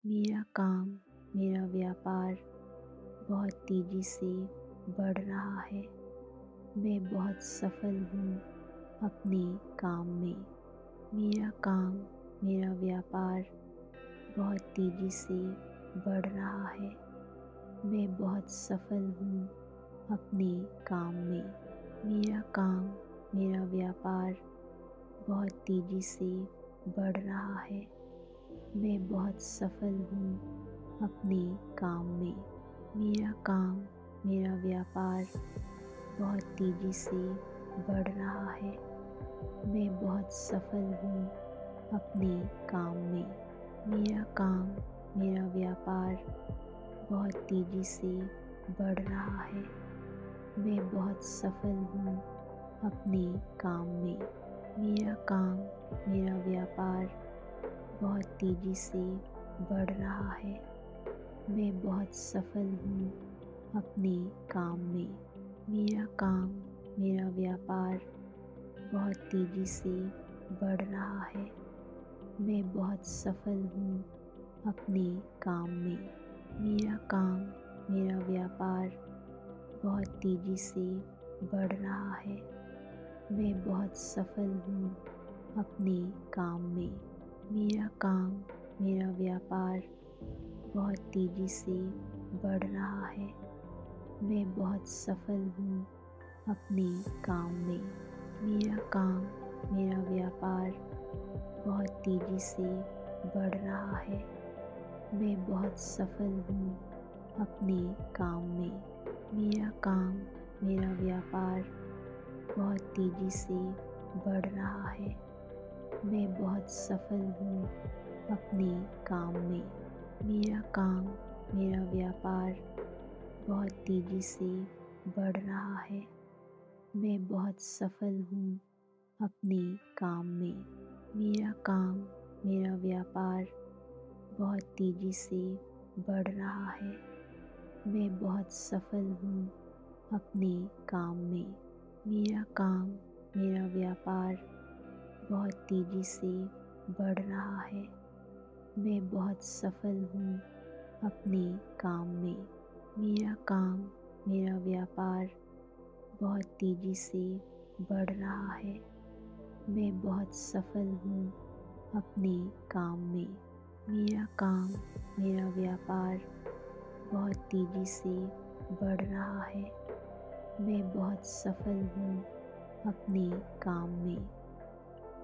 मेरा काम, मेरा व्यापार बहुत तेज़ी से बढ़ रहा है। मैं बहुत सफल हूँ अपने काम में। मेरा काम, मेरा व्यापार बहुत तेज़ी से बढ़ रहा है। मैं बहुत सफल हूँ अपने काम में। मेरा काम, मेरा व्यापार बहुत तेज़ी से बढ़ रहा है। मैं बहुत सफल हूँ अपने काम में। मेरा काम, मेरा व्यापार बहुत तेज़ी से बढ़ रहा है। मैं बहुत सफल हूँ अपने काम में। मेरा काम, मेरा व्यापार बहुत तेज़ी से बढ़ रहा है। मैं बहुत सफल हूँ अपने काम में। मेरा काम, मेरा व्यापार बहुत तेज़ी से बढ़ रहा है। मैं बहुत सफल हूँ अपने काम में। मेरा काम, मेरा व्यापार बहुत तेज़ी से बढ़ रहा है। मैं बहुत सफल हूँ अपने काम में। मेरा काम, मेरा व्यापार बहुत तेज़ी से बढ़ रहा है। मैं बहुत सफल हूँ अपने काम में। मेरा काम, मेरा व्यापार बहुत तेज़ी से बढ़ रहा है। मैं बहुत सफल हूँ अपने काम में। मेरा काम, मेरा व्यापार बहुत तेज़ी से बढ़ रहा है। मैं बहुत सफल हूँ अपने काम में। मेरा काम, मेरा व्यापार बहुत तेज़ी से बढ़ रहा है। मैं बहुत सफल हूँ अपने काम में। मेरा काम, मेरा व्यापार बहुत तेज़ी से बढ़ रहा है। मैं बहुत सफल हूँ अपने काम में। मेरा काम, मेरा व्यापार बहुत तेज़ी से बढ़ रहा है। मैं बहुत सफल हूँ अपने काम में। मेरा काम, मेरा व्यापार बहुत तेज़ी से बढ़ रहा है। मैं बहुत सफल हूँ अपने काम में। मेरा काम, मेरा व्यापार बहुत तेज़ी से बढ़ रहा है। मैं बहुत सफल हूँ अपने काम में। मेरा काम, मेरा व्यापार बहुत तेज़ी से बढ़ रहा है। मैं बहुत सफल हूँ अपने काम में।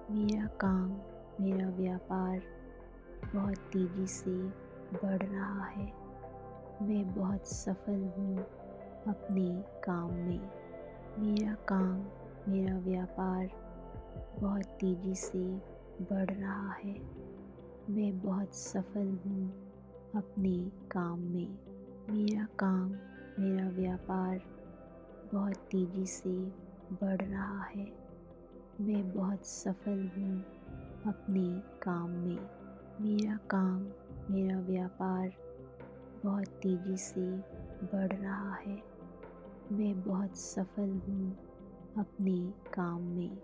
मेरा काम, मेरा व्यापार बहुत तेज़ी से बढ़ रहा है। मैं बहुत सफल हूँ अपने काम में। मेरा काम, मेरा व्यापार बहुत तेज़ी से बढ़ रहा है। मैं बहुत सफल हूँ अपने काम में। मेरा काम, मेरा व्यापार बहुत तेज़ी से बढ़ रहा है। मैं बहुत सफल हूँ अपने काम में। मेरा काम, मेरा व्यापार बहुत तेज़ी से बढ़ रहा है। मैं बहुत सफल हूँ अपने काम में।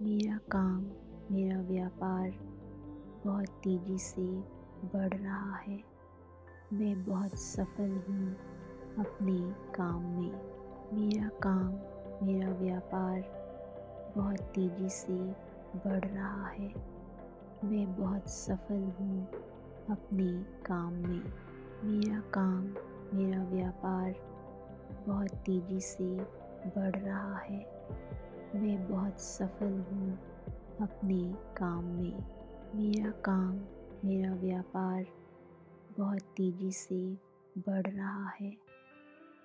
मेरा काम, मेरा व्यापार बहुत तेज़ी से बढ़ रहा है। मैं बहुत सफल हूँ अपने काम में। मेरा काम, मेरा व्यापार बहुत तेज़ी से बढ़ रहा है। मैं बहुत सफल हूँ अपने काम में। मेरा काम, मेरा व्यापार बहुत तेज़ी से बढ़ रहा है। मैं बहुत सफल हूँ अपने काम में। मेरा काम, मेरा व्यापार बहुत तेज़ी से बढ़ रहा है।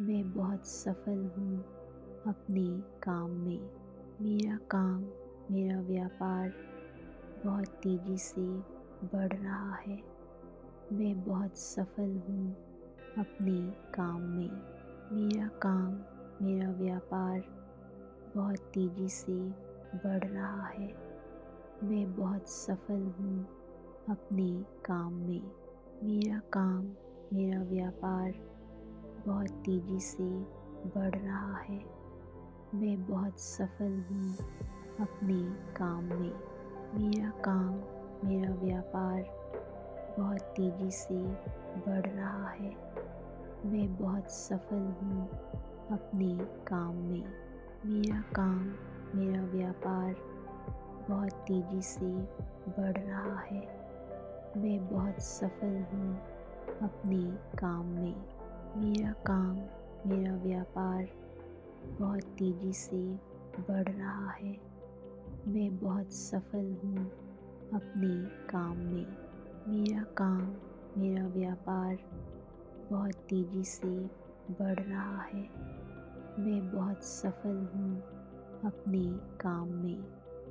मैं बहुत सफल हूँ अपने काम में। मेरा काम, मेरा व्यापार बहुत तेज़ी से बढ़ रहा है। मैं बहुत सफल हूँ अपने काम में। मेरा काम, मेरा व्यापार बहुत तेज़ी से बढ़ रहा है। मैं बहुत सफल हूँ अपने काम में। मेरा काम, मेरा व्यापार बहुत तेज़ी से बढ़ रहा है। मैं बहुत सफल हूँ अपने काम में। मेरा काम, मेरा व्यापार बहुत तेज़ी से बढ़ रहा है। मैं बहुत सफल हूँ अपने काम में। मेरा काम, मेरा व्यापार बहुत तेज़ी से बढ़ रहा है। मैं बहुत सफल हूँ अपने काम में। मेरा काम, मेरा व्यापार बहुत तेज़ी से बढ़ रहा है। मैं बहुत सफल हूँ अपने काम में। मेरा काम, मेरा व्यापार बहुत तेज़ी से बढ़ रहा है। मैं बहुत सफल हूँ अपने काम में।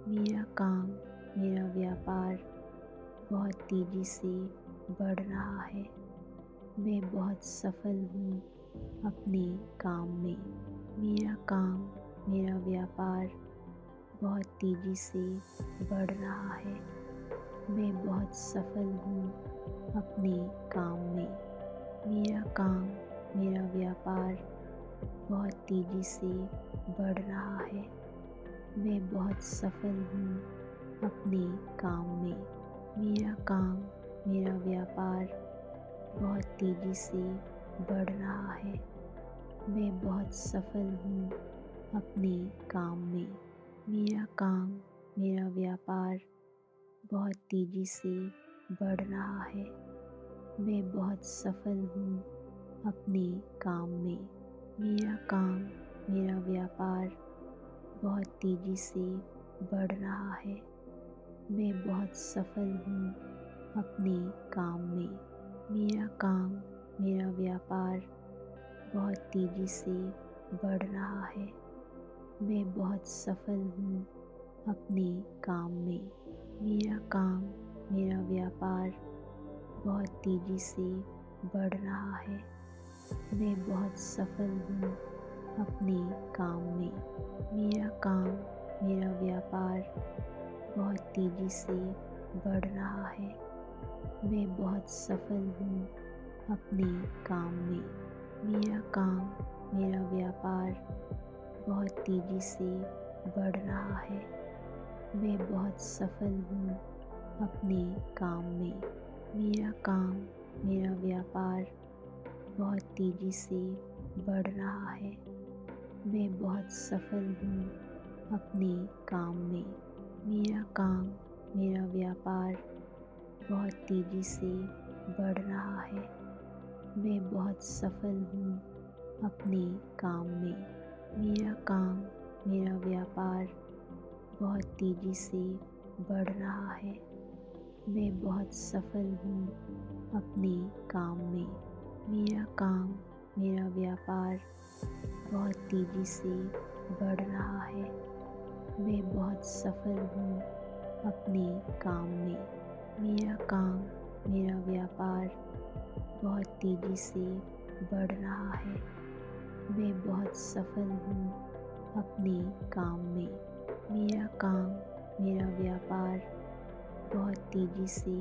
मेरा काम, मेरा व्यापार बहुत तेज़ी से बढ़ रहा है। मैं बहुत सफल हूँ अपने काम में। मेरा काम, मेरा व्यापार बहुत तेज़ी से बढ़ रहा है। मैं बहुत सफल हूँ अपने काम में। मेरा काम, मेरा व्यापार बहुत तेज़ी से बढ़ रहा है। मैं बहुत सफल हूँ अपने काम में। मेरा काम, मेरा व्यापार बहुत तेज़ी से बढ़ रहा है। मैं बहुत सफल हूँ अपने काम में। मेरा काम, मेरा व्यापार बहुत तेज़ी से बढ़ रहा है। मैं बहुत सफल हूँ अपने काम में। मेरा काम, मेरा व्यापार बहुत तेज़ी से बढ़ रहा है। मैं बहुत सफल हूँ अपने काम में। मेरा काम, मेरा व्यापार बहुत तेज़ी से बढ़ रहा है। मैं बहुत सफल हूँ अपने काम में। मेरा काम, मेरा व्यापार बहुत तेज़ी से बढ़ रहा है। मैं बहुत सफल हूँ अपने काम में। मेरा काम, मेरा व्यापार बहुत तेज़ी से बढ़ रहा है। मैं बहुत सफल हूँ अपने काम में। मेरा काम, मेरा व्यापार बहुत तेज़ी से बढ़ रहा है। मैं बहुत सफल हूँ अपने काम में। मेरा काम, मेरा व्यापार बहुत तेज़ी से बढ़ रहा है। मैं बहुत सफल हूँ अपने काम में। मेरा काम, मेरा व्यापार बहुत तेज़ी से बढ़ रहा है। मैं बहुत सफल हूँ अपने काम में। मेरा काम, मेरा व्यापार बहुत तेज़ी से बढ़ रहा है। मैं बहुत सफल हूँ अपने काम में। मेरा काम, मेरा व्यापार बहुत तेज़ी से बढ़ रहा है। मैं बहुत सफल हूँ अपने काम में। मेरा काम, मेरा व्यापार बहुत तेज़ी से बढ़ रहा है। मैं बहुत सफल हूँ अपने काम में। मेरा काम, मेरा व्यापार बहुत तेज़ी से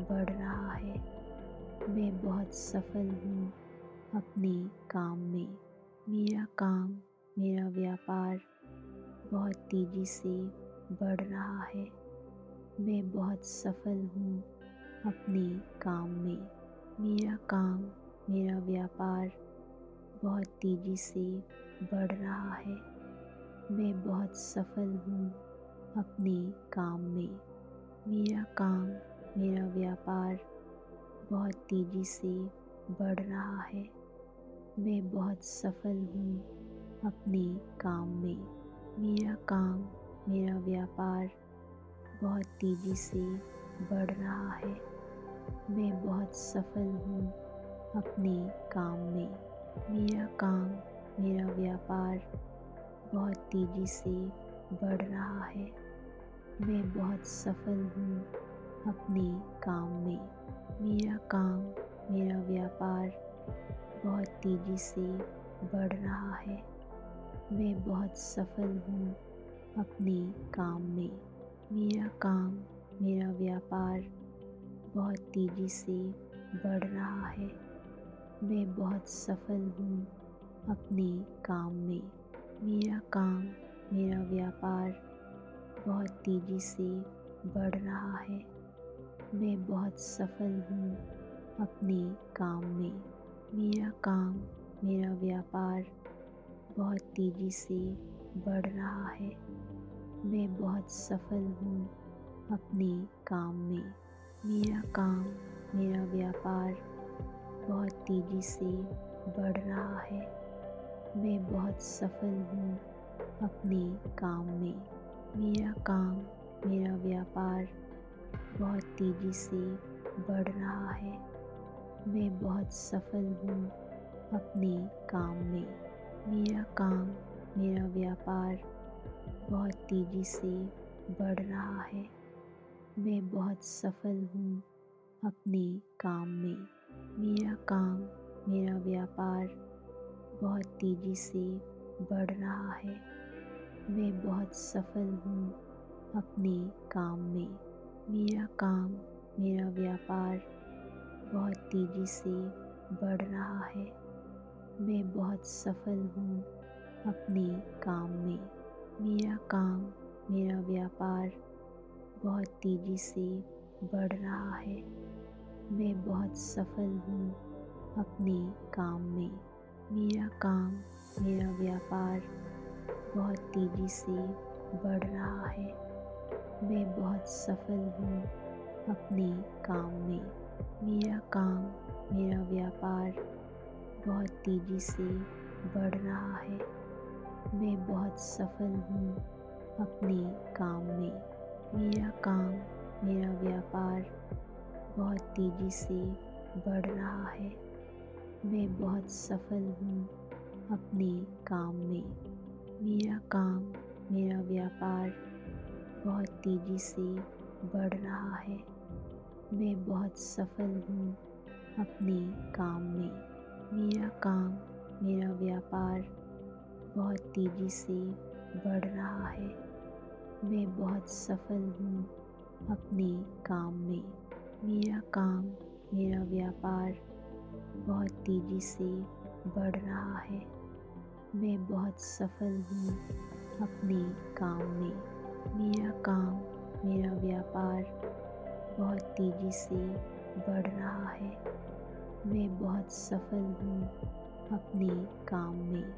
बढ़ रहा है। मैं बहुत सफल हूँ अपने काम में। मेरा काम, मेरा व्यापार बहुत तेज़ी से बढ़ रहा है। मैं बहुत सफल हूँ अपने काम में। मेरा काम, मेरा व्यापार बहुत तेज़ी से बढ़ रहा है। मैं बहुत सफल हूँ अपने काम में। मेरा काम, मेरा व्यापार बहुत तेज़ी से बढ़ रहा है। मैं बहुत सफल हूँ अपने काम में। मेरा काम, मेरा व्यापार बहुत तेज़ी से बढ़ रहा है। मैं बहुत सफल हूँ अपने काम में। मेरा काम, मेरा व्यापार बहुत तेज़ी से बढ़ रहा है। मैं बहुत सफल हूँ अपने काम में। मेरा काम, मेरा व्यापार बहुत तेज़ी से बढ़ रहा है। मैं बहुत सफल हूँ अपने काम में। मेरा काम, मेरा व्यापार बहुत तेज़ी से बढ़ रहा है। मैं बहुत सफल हूँ अपने काम में। मेरा काम, मेरा व्यापार बहुत तेज़ी से बढ़ रहा है। मैं बहुत सफल हूँ अपने काम में। मेरा काम, मेरा व्यापार बहुत तेज़ी से बढ़ रहा है। मैं बहुत सफल हूँ अपने काम में। मेरा काम, मेरा व्यापार बहुत तेज़ी से बढ़ रहा है। मैं बहुत सफल हूँ अपने काम में। मेरा काम, मेरा व्यापार बहुत तेज़ी से बढ़ रहा है। मैं बहुत सफल हूँ अपने काम में। मेरा काम, मेरा व्यापार बहुत तेज़ी से बढ़ रहा है। मैं बहुत सफल हूँ अपने काम में। मेरा काम, मेरा व्यापार बहुत तेज़ी से बढ़ रहा है। मैं बहुत सफल हूँ अपने काम में। मेरा काम, मेरा व्यापार बहुत तेज़ी से बढ़ रहा है। मैं बहुत सफल हूँ अपने काम में। मेरा काम, मेरा व्यापार बहुत तेज़ी से बढ़ रहा है। मैं बहुत सफल हूँ अपने काम में। मेरा काम, मेरा व्यापार बहुत तेज़ी से बढ़ रहा है। मैं बहुत सफल हूँ अपने काम में। मेरा काम, मेरा व्यापार बहुत तेज़ी से बढ़ रहा है। मैं बहुत सफल हूँ अपने काम में। मेरा काम, मेरा व्यापार बहुत तेज़ी से बढ़ रहा है। मैं बहुत सफल हूँ अपने काम में। मेरा काम, मेरा व्यापार बहुत तेज़ी से बढ़ रहा है। मैं बहुत सफल हूँ अपने काम में। मेरा काम, मेरा व्यापार बहुत तेज़ी से बढ़ रहा है। मैं बहुत सफल हूँ अपने काम में। मेरा काम, मेरा व्यापार बहुत तेज़ी से बढ़ रहा है। मैं बहुत सफल हूँ अपने काम में। मेरा काम, मेरा व्यापार बहुत तेज़ी से बढ़ रहा है। मैं बहुत सफल हूँ अपने काम में।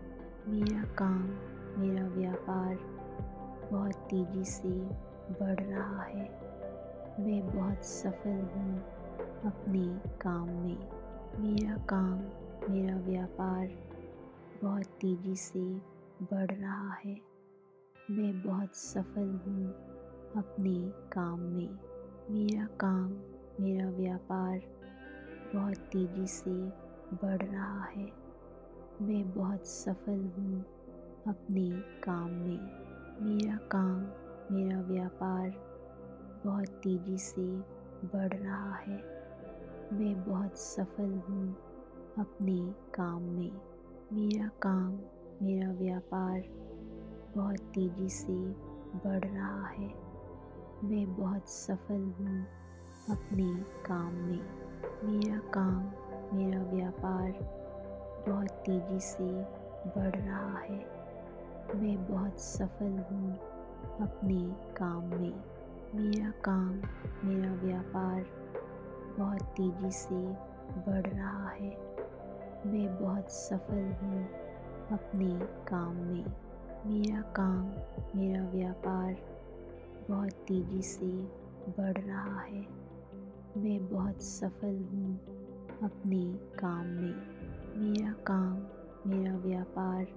मेरा काम, मेरा व्यापार बहुत तेज़ी से बढ़ रहा है। मैं बहुत सफल हूँ अपने काम में। मेरा काम, मेरा व्यापार बहुत तेज़ी से बढ़ रहा है। मैं बहुत सफल हूँ अपने काम में। मेरा काम, मेरा व्यापार बहुत तेज़ी से बढ़ रहा है। मैं बहुत सफल हूँ अपने काम में। मेरा काम, मेरा व्यापार बहुत तेज़ी से बढ़ रहा है। मैं बहुत सफल हूँ अपने काम में। मेरा काम, मेरा व्यापार बहुत तेज़ी से बढ़ रहा है। मैं बहुत सफल हूँ अपने काम में। मेरा काम, मेरा व्यापार बहुत तेज़ी से बढ़ रहा है। मैं बहुत सफल हूँ अपने काम में। मेरा काम, मेरा व्यापार बहुत तेज़ी से बढ़ रहा है। मैं बहुत सफल हूँ अपने काम में। मेरा काम, मेरा व्यापार बहुत तेज़ी से बढ़ रहा है। मैं बहुत सफल हूँ अपने काम में। मेरा काम, मेरा व्यापार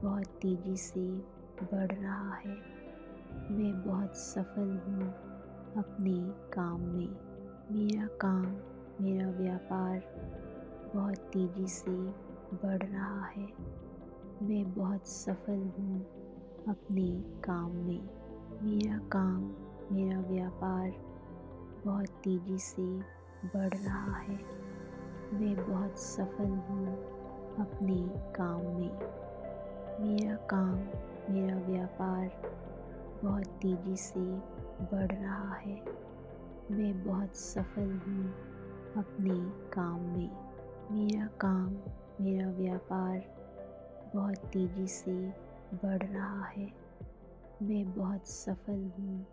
बहुत तेज़ी से बढ़ रहा है। मैं बहुत सफल हूँ अपने काम में। मेरा काम, मेरा व्यापार बहुत तेज़ी से बढ़ रहा है। मैं बहुत सफल हूँ अपने काम में। मेरा काम, मेरा व्यापार बहुत तेज़ी से बढ़ रहा है। मैं बहुत सफल हूँ अपने काम में। मेरा काम, मेरा व्यापार बहुत तेज़ी से बढ़ रहा है। मैं बहुत सफल हूँ अपने काम में। मेरा काम, मेरा व्यापार बहुत तेज़ी से बढ़ रहा है। मैं बहुत सफल हूँ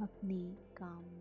अपने काम में।